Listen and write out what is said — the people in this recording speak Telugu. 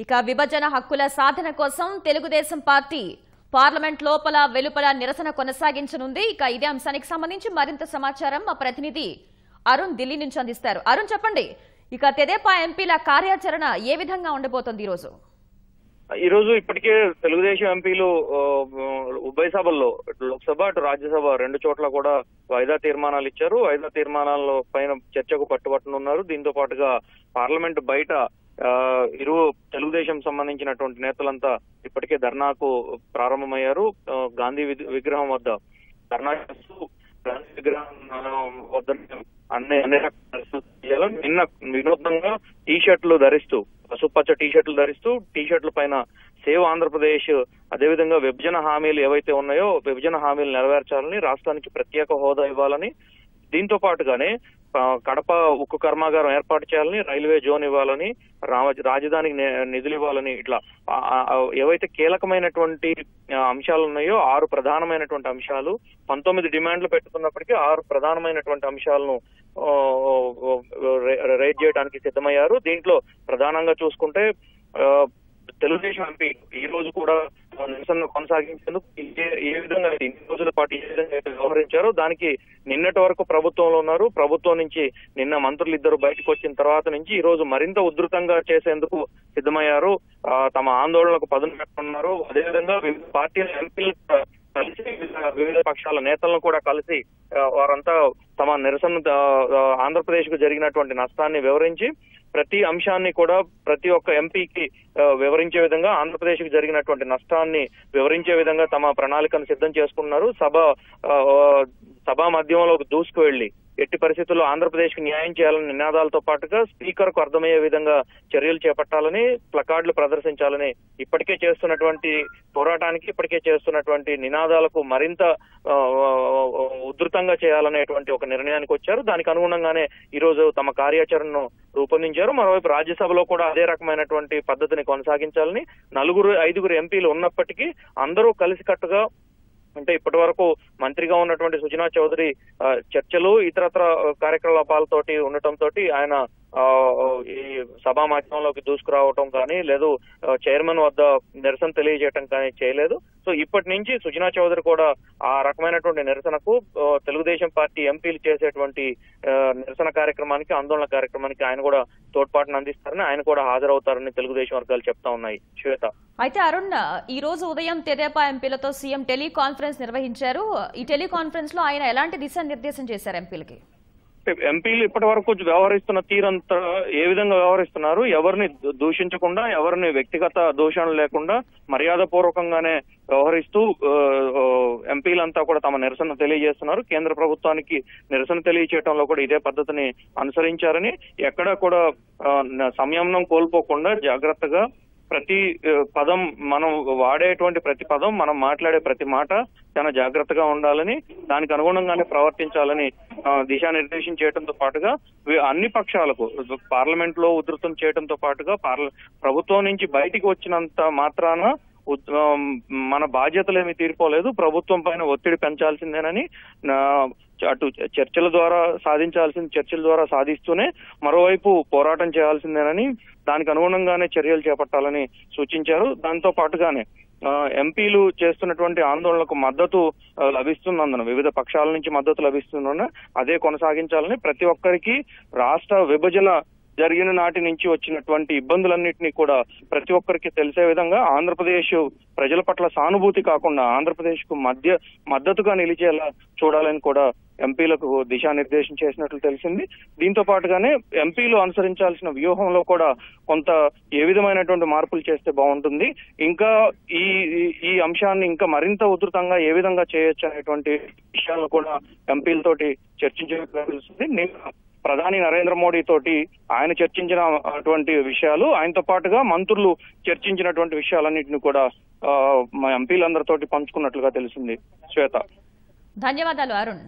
ఇక విభజన హక్కుల సాధన కోసం తెలుగుదేశం పార్టీ పార్లమెంట్ లోపల వెలుపల నిరసన కొనసాగించనుంది. ఇక ఇదే అంశానికి సంబంధించి మరింత సమాచారం మా ప్రతినిధి అరుణ్ ఢిల్లీ నుంచి అందిస్తారు. అరుణ్, చెప్పండి, ఇక తెదేపా ఎంపీల కార్యాచరణ ఏ విధంగా ఉండబోతోంది ఈ రోజు ఇప్పటికే తెలుగుదేశం ఎంపీలు ఉభయ సభల్లో లోక్సభ అటు రాజ్యసభ రెండు చోట్ల కూడా వాయిదా తీర్మానాలు ఇచ్చారు. వాయిదా తీర్మానాల పైన చర్చకు పట్టుబట్టనున్నారు. దీంతో పాటుగా పార్లమెంట్ బయట ఇరు తెలుగుదేశం సంబంధించినటువంటి నేతలంతా ఇప్పటికే ధర్నాకు ప్రారంభమయ్యారు. గాంధీ విగ్రహం వద్ద ధర్నా చేస్తూ గాంధీ విగ్రహం వద్ద అన్ని రకాల నిన్న వినూత్నంగా టీ షర్ట్లు ధరిస్తూ పసుపచ్చ టీ షర్ట్లు ధరిస్తూ టీ షర్ట్ల పైన సేవ్ ఆంధ్రప్రదేశ్, అదేవిధంగా విభజన హామీలు ఏవైతే ఉన్నాయో విభజన హామీలు నెరవేర్చాలని, రాష్ట్రానికి ప్రత్యేక హోదా ఇవ్వాలని, దీంతో పాటుగానే కడప ఉక్కు కర్మాగారం ఏర్పాటు చేయాలని, రైల్వే జోన్ ఇవ్వాలని, రాజధానికి నిధులు ఇవ్వాలని, ఇట్లా ఏవైతే కీలకమైనటువంటి అంశాలు ఉన్నాయో 6 ప్రధానమైనటువంటి అంశాలు, 19 డిమాండ్లు పెట్టుకున్నప్పటికీ 6 ప్రధానమైనటువంటి అంశాలను రైజ్ చేయడానికి సిద్ధమయ్యారు. దీంట్లో ప్రధానంగా చూసుకుంటే తెలుగుదేశం ఎంపీ ఈ రోజు కూడా నిరసన కొనసాగించేందుకు ఏ విధంగా ఇన్ని రోజుల పాటు ఏ విధంగా వ్యవహరించారో దానికి నిన్నటి వరకు ప్రభుత్వంలో ఉన్నారు. ప్రభుత్వం నుంచి నిన్న మంత్రులు ఇద్దరు బయటకు వచ్చిన తర్వాత నుంచి ఈ రోజు మరింత ఉధృతంగా చేసేందుకు సిద్ధమయ్యారు. తమ ఆందోళనకు పదును పెట్టుకున్నారు. అదేవిధంగా వివిధ పార్టీల ఎంపీలు కలిసి వివిధ పక్షాల నేతలను కూడా కలిసి వారంతా తమ నిరసన ఆంధ్రప్రదేశ్ కు జరిగినటువంటి నష్టాన్ని వివరించి ప్రతి అంశాన్ని కూడా ప్రతి ఒక్క ఎంపీకి వివరించే విధంగా, ఆంధ్రప్రదేశ్ కు జరిగినటువంటి నష్టాన్ని వివరించే విధంగా తమ ప్రణాళికను సిద్ధం చేసుకున్నారు. సభా మధ్యంలోకి దూసుకు వెళ్లి ఎట్టి పరిస్థితుల్లో ఆంధ్రప్రదేశ్ కు న్యాయం చేయాలని నినాదాలతో పాటుగా స్పీకర్ కు అర్థమయ్యే విధంగా చర్యలు చేపట్టాలని, ప్లకార్డులు ప్రదర్శించాలని, ఇప్పటికే చేస్తున్నటువంటి పోరాటానికి ఇప్పటికే చేస్తున్నటువంటి నినాదాలకు మరింత ఉధృతంగా చేయాలనేటువంటి ఒక నిర్ణయానికి వచ్చారు. దానికి అనుగుణంగానే ఈ రోజు తమ కార్యాచరణను రూపొందించారు. మరోవైపు రాజ్యసభలో కూడా అదే రకమైనటువంటి పద్ధతిని కొనసాగించాలని, 4-5 ఎంపీలు ఉన్నప్పటికీ అందరూ కలిసికట్టుగా, అంటే ఇప్పటి వరకు మంత్రిగా ఉన్నటువంటి సుజనా చౌదరి చర్చలు ఇతరత్ర కార్యకలాపాలతోటి ఉండటంతో ఆయన ఈ సభా మాధ్యమంలోకి దూసుకురావటం కానీ, లేదు చైర్మన్ వద్ద నిరసన తెలియజేయటం కానీ చేయలేదు. సో ఇప్పటి నుంచి సుజనా చౌదరి కూడా ఆ రకమైనటువంటి నిరసనకు తెలుగుదేశం పార్టీ ఎంపీలు చేసేటువంటి నిరసన కార్యక్రమానికి, ఆందోళన కార్యక్రమానికి ఆయన కూడా తోడ్పాటును అందిస్తారని, ఆయన కూడా హాజరవుతారని తెలుగుదేశం వర్గాలు చెప్తా ఉన్నాయి. శ్వేత, అయితే అరుణ్, ఈ రోజు ఉదయం తెదేపా ఎంపీలతో సీఎం టెలికాన్ఫరెన్స్ నిర్వహించారు. ఈ టెలికాన్ఫరెన్స్ లో ఆయన ఎలాంటి దిశానిర్దేశం చేశారు ఎంపీలకి? ఎంపీలు ఇప్పటి వరకు వ్యవహరిస్తున్న తీరంతా ఏ విధంగా వ్యవహరిస్తున్నారు, ఎవరిని దూషించకుండా, ఎవరిని వ్యక్తిగత దూషణలు లేకుండా మర్యాద పూర్వకంగానే వ్యవహరిస్తూ ఎంపీలంతా కూడా తమ నిరసన తెలియజేస్తున్నారు. కేంద్ర ప్రభుత్వానికి నిరసన తెలియజేయడంలో కూడా ఇదే పద్ధతిని అనుసరించారని, ఎక్కడా కూడా సంయమనం కోల్పోకుండా జాగ్రత్తగా ప్రతి పదం, మనం వాడేటువంటి ప్రతి పదం, మనం మాట్లాడే ప్రతి మాట చాలా జాగ్రత్తగా ఉండాలని, దానికి అనుగుణంగానే ప్రవర్తించాలని దిశానిర్దేశం చేయడంతో పాటుగా అన్ని పక్షాలకు పార్లమెంట్ లో ఉధృతం చేయడంతో పాటుగా ప్రభుత్వం నుంచి బయటికి వచ్చినంత మాత్రాన మన బాధ్యతలేమీ తీరిపోలేదు, ప్రభుత్వం పైన ఒత్తిడి పెంచాల్సిందేనని, అటు చర్చల ద్వారా చర్చల ద్వారా సాధిస్తూనే మరోవైపు పోరాటం చేయాల్సిందేనని, దానికి అనుగుణంగానే చర్యలు చేపట్టాలని సూచించారు. దాంతో పాటుగానే ఎంపీలు చేస్తున్నటువంటి ఆందోళనకు మద్దతు లభిస్తున్నందున, వివిధ పక్షాల నుంచి మద్దతు లభిస్తున్నందున అదే కొనసాగించాలని, ప్రతి ఒక్కరికి రాష్ట్ర విభజన జరిగిన నాటి నుంచి వచ్చినటువంటి ఇబ్బందులన్నింటినీ కూడా ప్రతి ఒక్కరికి తెలిసే విధంగా, ఆంధ్రప్రదేశ్ ప్రజల పట్ల సానుభూతి కాకుండా ఆంధ్రప్రదేశ్ కు మద్దతుగా నిలిచేలా చూడాలని కూడా ఎంపీలకు దిశానిర్దేశం చేసినట్లు తెలిసింది. దీంతో పాటుగానే ఎంపీలు అనుసరించాల్సిన వ్యూహంలో కూడా కొంత ఏ విధమైనటువంటి మార్పులు చేస్తే బాగుంటుంది, ఇంకా ఈ అంశాన్ని ఇంకా మరింత ఉధృతంగా ఏ విధంగా చేయొచ్చు అనేటువంటి విషయాలను కూడా ఎంపీలతోటి చర్చించినట్లు తెలుస్తుంది. ప్రధాని నరేంద్ర మోడీ తోటి ఆయన చర్చించినటువంటి విషయాలు, ఆయనతో పాటుగా మంత్రులు చర్చించినటువంటి విషయాలన్నింటినీ కూడా మా ఎంపీలందరితోటి పంచుకున్నట్లుగా తెలిసింది. శ్వేత, ధన్యవాదాలు అరుణ్.